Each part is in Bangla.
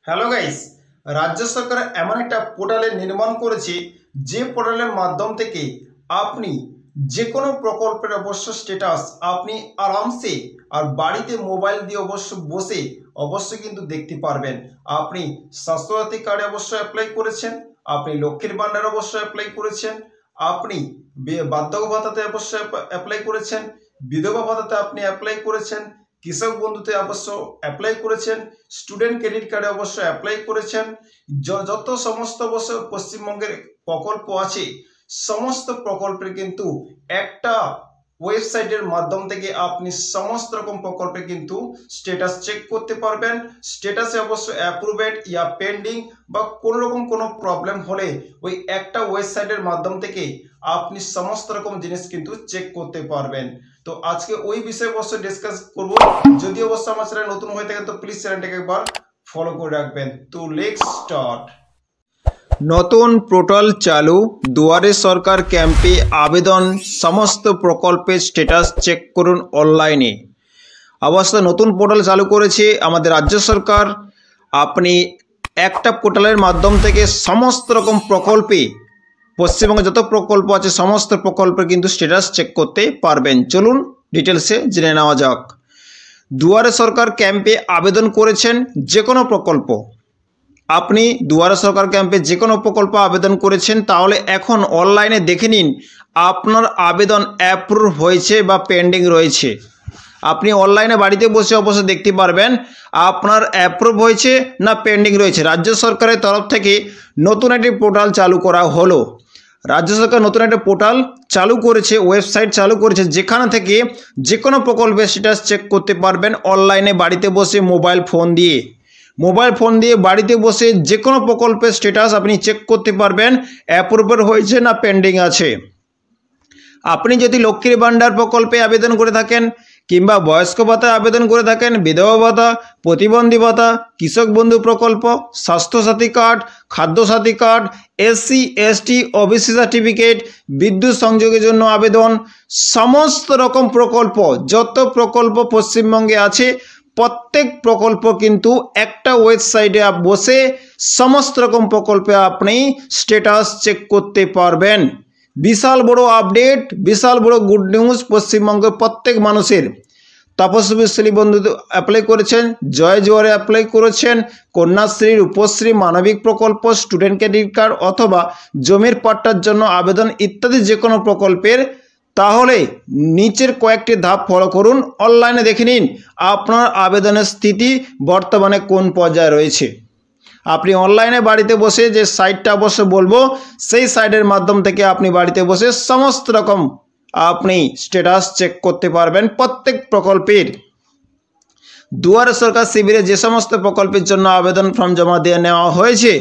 হ্যালো গাইস, রাজ্য সরকার এমন একটা পোর্টালের নির্মাণ করেছে যে পোর্টালের মাধ্যম থেকে আপনি যে কোনো প্রকল্পের অবশ্য স্ট্যাটাস আপনি আরামসে আর বাড়িতে মোবাইল দিয়ে অবশ্যই কিন্তু দেখতে পারবেন। আপনি স্বাস্থ্যসাথী কার্ডে অবশ্যই অ্যাপ্লাই করেছেন, আপনি লক্ষ্মীর ভান্ডার অবশ্যই অ্যাপ্লাই করেছেন, আপনি বার্ধক্য ভাতাতে অবশ্যই অ্যাপ্লাই করেছেন, বিধবা ভাতাতে আপনি অ্যাপ্লাই করেছেন, কৃষক বন্ধুতে অবশ্য অ্যাপ্লাই করেছেন, স্টুডেন্ট ক্রেডিট কার্ডে অবশ্য অ্যাপ্লাই করেছেন। যত সমস্ত অবশ্য পশ্চিমবঙ্গের প্রকল্প আছে সমস্ত প্রকল্পের কিন্তু একটা ওয়েবসাইটের মাধ্যম থেকে আপনি সমস্ত রকম প্রকল্পে কিন্তু স্ট্যাটাস চেক করতে পারবেন। স্ট্যাটাসে অবশ্য অ্যাপ্রুভেড ইয়া পেন্ডিং বা কোনো রকম কোনো প্রবলেম হলে ওই একটা ওয়েবসাইটের মাধ্যম থেকে আপনি সমস্ত রকম জিনিস কিন্তু চেক করতে পারবেন। তো আজকে ওই বিষয়ে অবশ্যই ডিসকাস করব। যদি অবশ্য আমার চ্যানেল নতুন হয়ে থাকে তো প্লিজ চ্যানেলটাকে একবার ফলো করে রাখবেন। তো লেটস স্টার্ট। নতুন পোর্টাল চালু, দুয়ারে সরকার ক্যাম্পে আবেদন, সমস্ত প্রকল্পের স্ট্যাটাস চেক করুন অনলাইনে। অবশ্য নতুন পোর্টাল চালু করেছে আমাদের রাজ্য সরকার। আপনি একটা পোর্টালের মাধ্যম থেকে সমস্ত রকম প্রকল্পে পশ্চিমবঙ্গে যত প্রকল্প আছে সমস্ত প্রকল্পের কিন্তু স্ট্যাটাস চেক করতে পারবেন। চলুন ডিটেলসে জেনে নেওয়া যাক। দুয়ারে সরকার ক্যাম্পে আবেদন করেছেন যে কোনো প্রকল্প, আপনি দুয়ারে সরকার ক্যাম্পে যে কোনো প্রকল্প আবেদন করেছেন, তাহলে এখন অনলাইনে দেখে নিন আপনার আবেদন অ্যাপ্রুভ হয়েছে বা পেন্ডিং রয়েছে। আপনি অনলাইনে বাড়িতে বসে অবশ্য দেখতে পারবেন আপনার অ্যাপ্রুভ হয়েছে না পেন্ডিং রয়েছে। রাজ্য সরকারের তরফ থেকে নতুন একটি পোর্টাল চালু করা হলো। রাজ্য সরকার নতুন একটা পোর্টাল চালু করেছে, ওয়েবসাইট চালু করেছে, যেখান থেকে যে কোনো প্রকল্পের স্ট্যাটাস চেক করতে পারবেন অনলাইনে বাড়িতে বসে মোবাইল ফোন দিয়ে বাড়িতে বসে যে কোনো প্রকল্পের স্ট্যাটাস আপনি চেক করতে পারবেন অ্যাপ্রুভাল হয়েছে না পেন্ডিং আছে। আপনি যদি লক্ষ্মীর ভান্ডার প্রকল্পে আবেদন করে থাকেন কিংবা বয়স্ক ভাতায় আবেদন করে থাকেন, বিধবা ভাতা, প্রতিবন্ধী ভাতা, কৃষক বন্ধু প্রকল্প, Swasthyasathi card, Khadyasathi card, SC ST OBC certificate, বিদ্যুৎ সংযোগের জন্য আবেদন, সমস্ত রকম প্রকল্প যত প্রকল্প পশ্চিমবঙ্গে আছে প্রত্যেক প্রকল্প কিন্তু একটা ওয়েবসাইটে বসে সমস্ত রকম প্রকল্পে আপনি স্ট্যাটাস চেক করতে পারবেন। বিশাল বড় আপডেট, বিশাল বড় গুড নিউজ পশ্চিমবঙ্গের প্রত্যেক মানুষের। তপস্বী শ্রী বন্ধু অ্যাপ্লাই করেছেন, জয় জোয়ারে অ্যাপ্লাই করেছেন, কন্যাশ্রী, রূপশ্রী, মানবিক প্রকল্প, স্টুডেন্ট ক্রেডিট কার্ড অথবা জমির পাট্টার জন্য আবেদন ইত্যাদি যে কোনো প্রকল্পের, তাহলে নিচের কয়েকটি ধাপ ফলো করুন। অনলাইনে দেখে নিন আপনার আবেদনের স্থিতি বর্তমানে কোন পর্যায়ে রয়েছে। আপনি অনলাইনে বাড়িতে বসে যে সাইটটা অবশ্য বলবো সেই সাইটের মাধ্যম থেকে আপনি বাড়িতে বসে সমস্ত রকম আপনি স্ট্যাটাস চেক করতে পারবেন প্রত্যেক প্রকল্পের। দুয়ারে সরকার শিবিরে যে সমস্ত প্রকল্পের জন্য আবেদন ফর্ম জমা দিয়ে নেওয়া হয়েছে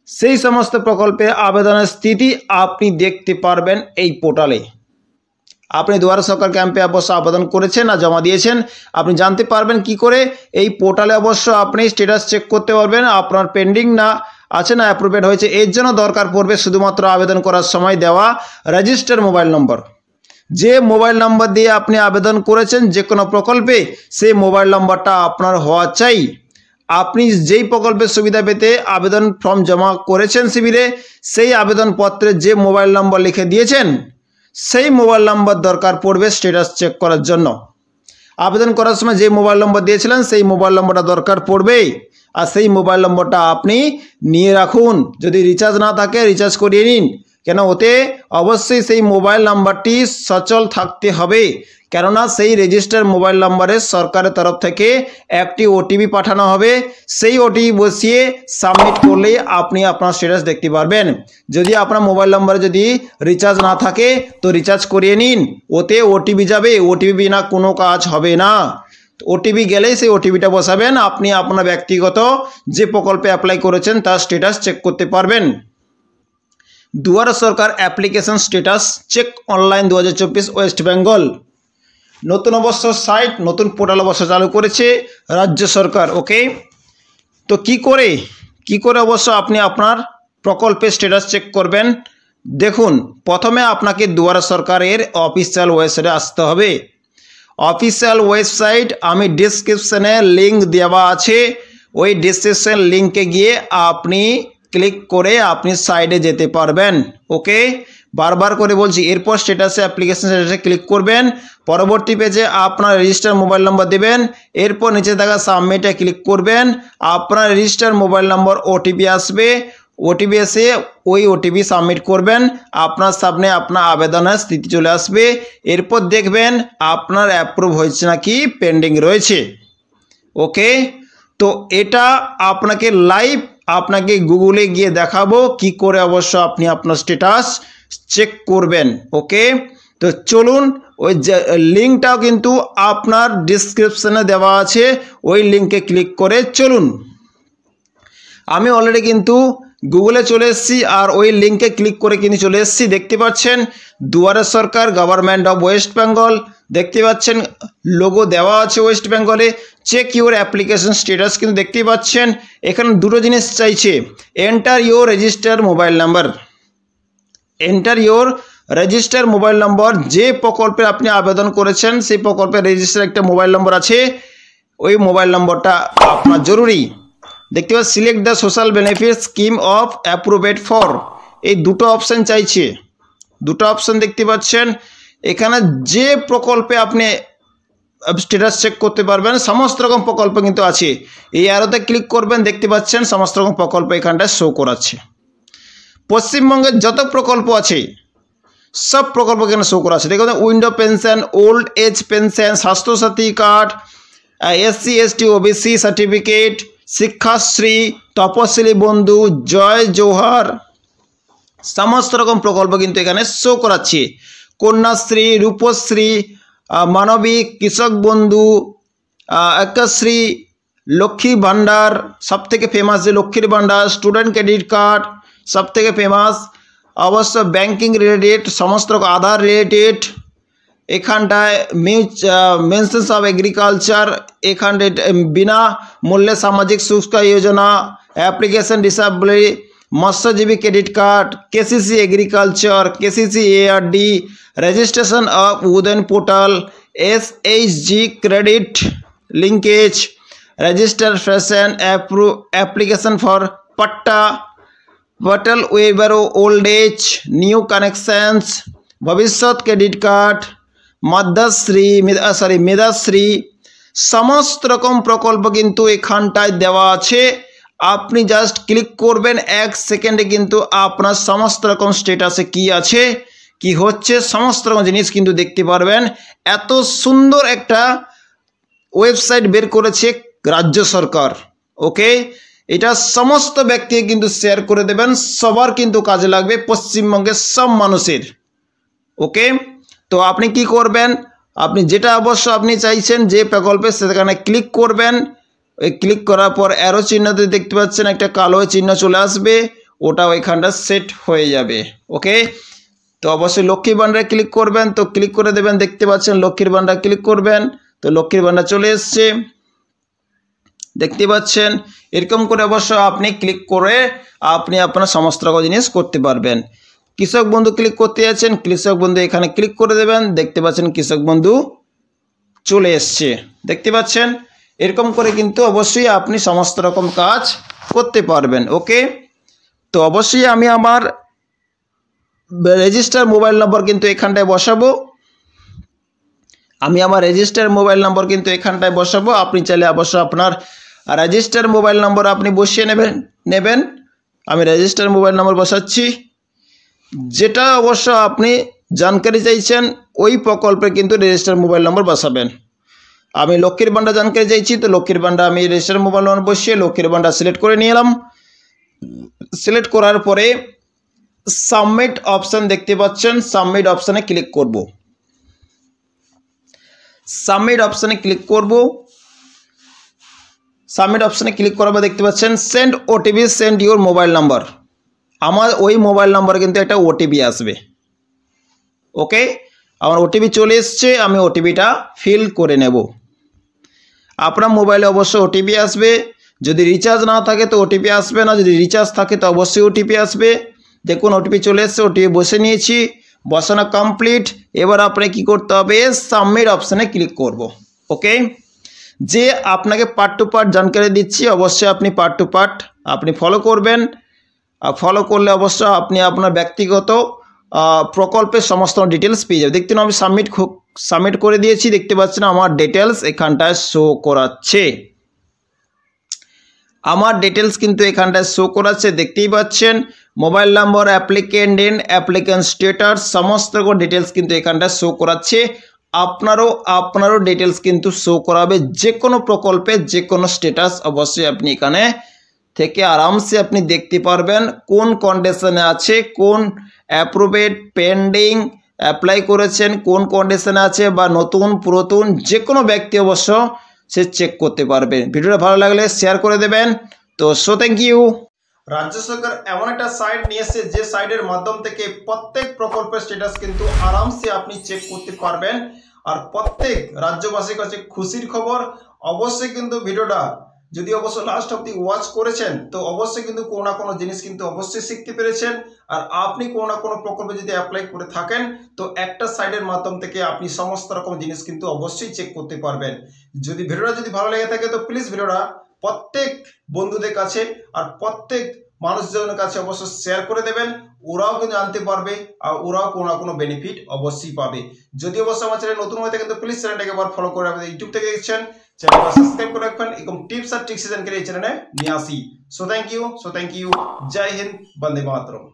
সেই সমস্ত প্রকল্পের আবেদনের স্থিতি আপনি দেখতে পারবেন এই পোর্টালে। আপনি দুয়ারে সরকার ক্যাম্পে অবশ্য আবেদন করেছেন না জমা দিয়েছেন, আপনি জানতে পারবেন কি করে? এই পোর্টালে অবশ্য আপনি স্ট্যাটাস চেক করতে পারবেন আপনার পেন্ডিং না আছে না অ্যাপ্রুভেড হয়েছে। এর জন্য দরকার পড়বে শুধুমাত্র আবেদন করার সময় দেওয়া রেজিস্টার মোবাইল নম্বর। যে মোবাইল নম্বর দিয়ে আপনি আবেদন করেছেন যে কোনো প্রকল্পে সেই মোবাইল নম্বরটা আপনার হওয়া চাই। আপনি যেই প্রকল্পের সুবিধা পেতে আবেদন ফর্ম জমা করেছেন শিবিরে, সেই আবেদনপত্রে যে মোবাইল নম্বর লিখে দিয়েছেন সেই মোবাইল নম্বর দরকার পড়বে স্ট্যাটাস চেক করার জন্য। আবেদন করার সময় যে মোবাইল নম্বর দিয়েছিলেন সেই মোবাইল নম্বরটা দরকার পড়বে, আর সেই মোবাইল নম্বরটা আপনি নিয়ে রাখুন। যদি রিচার্জ না থাকে রিচার্জ করিয়ে নিন, কেন ওতে অবশ্যই সেই মোবাইল নাম্বারটি সচল থাকতে হবে। কেননা সেই রেজিস্টার মোবাইল নাম্বারে সরকারের তরফ থেকে একটি ওটিপি পাঠানো হবে, সেই ওটিপি বসিয়ে সাবমিট করলেই আপনি আপনার স্ট্যাটাস দেখতে পারবেন। যদি আপনার মোবাইল নাম্বারে যদি রিচার্জ না থাকে তো রিচার্জ করিয়ে নিন, ওতে ওটিপি যাবে, ওটিপি বিনা কোনো কাজ হবে না। ওটিপি গেলেই সেই ওটিপিটা বসাবেন, আপনি আপনার ব্যক্তিগত যে প্রকল্পে অ্যাপ্লাই করেছেন তার স্ট্যাটাস চেক করতে পারবেন। Duare Sarkar application status check online 2024 West Bengal. নতুন অবশ্য সাইট, নতুন পোর্টাল অবশ্য চালু করেছে রাজ্য সরকার। ওকে, তো কি করে অবশ্য আপনি আপনার প্রকল্পের স্ট্যাটাস চেক করবেন? দেখুন, প্রথমে আপনাকে দুয়ারে সরকারের অফিসিয়াল ওয়েবসাইটে আসতে হবে। অফিসিয়াল ওয়েবসাইট আমি ডিসক্রিপশনে লিঙ্ক দেওয়া আছে, ওই ডেসক্রিপশন লিঙ্কে গিয়ে আপনি ক্লিক করে আপনি সাইডে যেতে পারবেন। ওকে, বারবার করে বলছি, এরপর স্ট্যাটাসে অ্যাপ্লিকেশন স্ট্যাটাসে ক্লিক করবেন, পরবর্তী পেজে আপনার রেজিস্টার মোবাইল নম্বর দেবেন, এরপর নিচে থাকা সাবমিটে ক্লিক করবেন, আপনার রেজিস্টার মোবাইল নম্বর ওটিপি আসবে, ওটিপি এসে ওই ওটিপি সাবমিট করবেন, আপনার সামনে আপনার আবেদনের স্থিতি চলে আসবে। এরপর দেখবেন আপনার অ্যাপ্রুভ হয়েছে নাকি পেন্ডিং রয়েছে। ওকে, তো এটা আপনাকে লাইভ আপনাকে গুগলে গিয়ে দেখাবো কি করে অবশ্য আপনি আপনার স্ট্যাটাস চেক করবেন। ওকে, তো চলুন, ওই লিঙ্কটাও কিন্তু আপনার ডিসক্রিপশনে দেওয়া আছে, ওই লিঙ্কে ক্লিক করে চলুন। আমি অলরেডি কিন্তু গুগলে চলে এসেছি আর ওই লিঙ্কে ক্লিক করে কিন্তু চলে এসেছি। দেখতে পাচ্ছেন দুয়ারে সরকার, গভর্নমেন্ট অফ ওয়েস্ট বেঙ্গল, দেখতে পাচ্ছেন লোগো দেওয়া আছে ওয়েস্ট বেঙ্গলে। চেক ইউর অ্যাপ্লিকেশন স্ট্যাটাস কিন্তু দেখতে পাচ্ছেন এখানে দুটো জিনিস চাইছে, enter your register mobile number, enter your register mobile নম্বর। যে প্রকল্পে আপনি আবেদন করেছেন সেই প্রকল্পের রেজিস্টার একটা মোবাইল নম্বর আছে, ওই মোবাইল নম্বরটা আপনার জরুরি। দেখতে পাচ্ছেন select the social benefit scheme of approved for, এই দুটো অপশান চাইছে, দুটো অপশান দেখতে পাচ্ছেন এখানে। যে প্রকল্পে আপনি স্ট্যাটাস চেক করতে পারবেন সমস্ত রকম প্রকল্প কিন্তু আছে, এই অ্যারোতে ক্লিক করবেন, দেখতে পাচ্ছেন সমস্ত রকম প্রকল্প এখানটায় শো করাচ্ছে। পশ্চিমবঙ্গের যত প্রকল্প আছে সব প্রকল্প এখানে শো করা আছে। দেখুন window pension, old age pension, Swasthyasathi card, SC ST OBC certificate, Shikshashree, Taposhili Bandhu, জয় জোহার, সমস্ত রকম প্রকল্প কিন্তু এখানে শো করাচ্ছে। কন্যাশ্রী, রূপশ্রী, মানবিক, কৃষক বন্ধু, একশ্রী, লক্ষ্মী ভাণ্ডার, সব থেকে ফেমাস যে লক্ষ্মীর ভাণ্ডার, স্টুডেন্ট ক্রেডিট কার্ড সব থেকে ফেমাস, অবশ্য ব্যাংকিং রিলেটেড, সমস্ত রকম আধার রিলেটেড, এখানটায় মেনশনস অফ এগ্রিকালচার, এখানটায় বিনা মূল্যে সামাজিক সুরক্ষা যোজনা, অ্যাপ্লিকেশন ডিসেবিলিটি, মৎস্যজীবী credit card, KCC agriculture, KCC ARD, registration of উদেন portal, SHG credit linkage, registration application for patta, portal ওয়েবারো, old age, new connections, Bhabishyat credit card, Medhashree, সমস্ত রকম প্রকল্প কিন্তু এখানটায় দেওয়া আছে। আপনি জাস্ট ক্লিক করবেন, 1 সেকেন্ডে কিন্তু আপনার সমস্ত রকম স্ট্যাটাসে কি আছে কি হচ্ছে সমস্ত রকম জিনিস কিন্তু দেখতে পারবেন। এত সুন্দর একটা ওয়েবসাইট বের করেছে রাজ্য সরকার। ওকে, এটা সমস্ত ব্যক্তিকে কিন্তু শেয়ার করে দেবেন, সবার কিন্তু কাজে লাগবে, পশ্চিমবঙ্গের সব মানুষের। ওকে, তো আপনি কি করবেন, আপনি যেটা অবশ্য আপনি চাইছেন যে প্রকল্পে সেখানে ক্লিক করবেন। ওই ক্লিক করার পর অ্যারো চিহ্নতে দেখতে পাচ্ছেন একটা কালো চিহ্ন চলে আসবে, ওটা ওইখানটা সেট হয়ে যাবে। ওকে, তো অবশ্যই লক্ষ্মীর ভাণ্ডারে ক্লিক করবেন, তো ক্লিক করে দেবেন, দেখতে পাচ্ছেন লক্ষ্মীর ভাণ্ডার ক্লিক করবেন, তো লক্ষ্মীর ভাণ্ডার চলে এসছে দেখতে পাচ্ছেন। এরকম করে অবশ্য আপনি ক্লিক করে আপনি আপনার সমস্ত রকম জিনিস করতে পারবেন। কৃষক বন্ধু ক্লিক করতে যাচ্ছেন, কৃষক বন্ধু এখানে ক্লিক করে দেবেন, দেখতে পাচ্ছেন কৃষক বন্ধু চলে এসছে দেখতে পাচ্ছেন। এরকম করে কিন্তু অবশ্যই আপনি সমস্ত রকম কাজ করতে পারবেন। ওকে, তো অবশ্যই আমি আমার রেজিস্টার মোবাইল নম্বর কিন্তু এখানটায় বসাবো, আপনি চাইলে অবশ্য আপনার রেজিস্টার মোবাইল নম্বর আপনি বসিয়ে নেবেন। আমি রেজিস্টার মোবাইল নম্বর বসাচ্ছি, যেটা অবশ্য আপনি জানকারি চাইছেন ওই প্রকল্পে কিন্তু রেজিস্টার মোবাইল নম্বর বসাবেন। আমি লক্ষ্মীর ভাণ্ডার জানকারি চাইছি, তো লক্ষ্মীর ভাণ্ডার আমি রেজিস্টার মোবাইল নম্বর বসিয়ে লক্ষ্মীর ভাণ্ডার সিলেক্ট করে নিয়ে এলাম। সিলেক্ট করার পরে সাবমিট অপশান দেখতে পাচ্ছেন, সাবমিট অপশানে ক্লিক করব। সাবমিট অপশানে ক্লিক করার পর দেখতে পাচ্ছেন send OTP, send your mobile number. আমার ওই মোবাইল নাম্বারে কিন্তু একটা OTP আসবে। ওকে, আমার OTP চলে এসছে, আমি OTPটা ফিল করে নেব। আপনার মোবাইলে অবশ্য OTP আসবে, যদি রিচার্জ না থাকে তো OTP আসবে না, যদি রিচার্জ থাকে তো অবশ্যই OTP আসবে। দেখুন OTP চলে এসছে, OTP বসে নিয়েছি, বসানো কমপ্লিট। এবার আপনি কি করতে হবে, সাবমিট অপশানে ক্লিক করব। ওকে, যে আপনাকে পার্ট টু পার্ট জানকারি দিচ্ছি, অবশ্যই আপনি পার্ট টু পার্ট আপনি ফলো করবেন। ফলো করলে অবশ্য আপনি আপনার ব্যক্তিগত প্রকল্পের সমস্ত ডিটেলস পেয়ে যাবেন। দেখতে আমি সাবমিট করে দিয়েছি, দেখতে পাচ্ছেন আমার ডিটেলস এখানটায় শো করাচ্ছে। আমার ডিটেলস কিন্তু এখানটায় শো করাচ্ছে, দেখতেই পাচ্ছেন। Mobile number, applicant name, applicant status, সমস্ত ডিটেলস কিন্তু এখানটায় শো করাচ্ছে। আপনারও ডিটেলস কিন্তু শো করাবে। যে কোনো প্রকল্পে যে কোনো স্ট্যাটাস অবশ্যই আপনি এখানে থেকে আরামসে আপনি দেখতে পারবেন কোন কন্ডিশনে আছে, কোন অ্যাপ্রুভেড, পেন্ডিং, অ্যাপ্লাই করেছেন, কোন কন্ডিশনে আছে, বা নতুন পুরাতন যে কোনো ব্যক্তি অবশ্য সে চেক করতে পারবে। ভিডিওটা ভালো লাগলে শেয়ার করে দেবেন। তো থ্যাংক ইউ। রাজ্য সরকার এমন একটা সাইট নিয়ে এসেছে যে সাইটের মাধ্যম থেকে প্রত্যেক প্রকল্পের স্ট্যাটাস কিন্তু আরামসে আপনি চেক করতে পারবেন। আর প্রত্যেক রাজ্যবাসীর কাছে খুশির খবর, অবশ্যই কিন্তু ভিডিওটা যদি অবশ্য লাস্ট অব্দি ওয়াচ করেছেন তো অবশ্যই কিন্তু কোনো না কোনো জিনিস কিন্তু অবশ্যই শিখতে পেরেছেন। আর আপনি কোনো না কোনো প্রকল্পে যদি অ্যাপ্লাই করে থাকেন তো একটা সাইটের মাধ্যম থেকে আপনি সমস্ত রকম জিনিস কিন্তু অবশ্যই চেক করতে পারবেন। যদি ভিডিওটা যদি ভালো লেগে থাকে তো প্লিজ ভিডিওটা প্রত্যেক বন্ধুদের কাছে আর প্রত্যেক মানুষজনের কাছে অবশ্যই শেয়ার করে দেবেন। ওরাও কিন্তু জানতে পারবে আর ওরাও কোনো না কোনো বেনিফিট অবশ্যই পাবে। যদি অবশ্যই আমার চ্যানেল নতুন হয়ে থাকে তো প্লিজ চ্যানেলটাকে একবার ফলো করে রাখবেন। ইউটিউব থেকে দেখছেন, চ্যানেলটা সাবস্ক্রাইব করে রাখবেন। এরকম টিপস আর ট্রিক্স জানকারি এই চ্যানেলে নিয়ে আসি। So thank you. জয় হিন্দ, বন্দে মাতরম।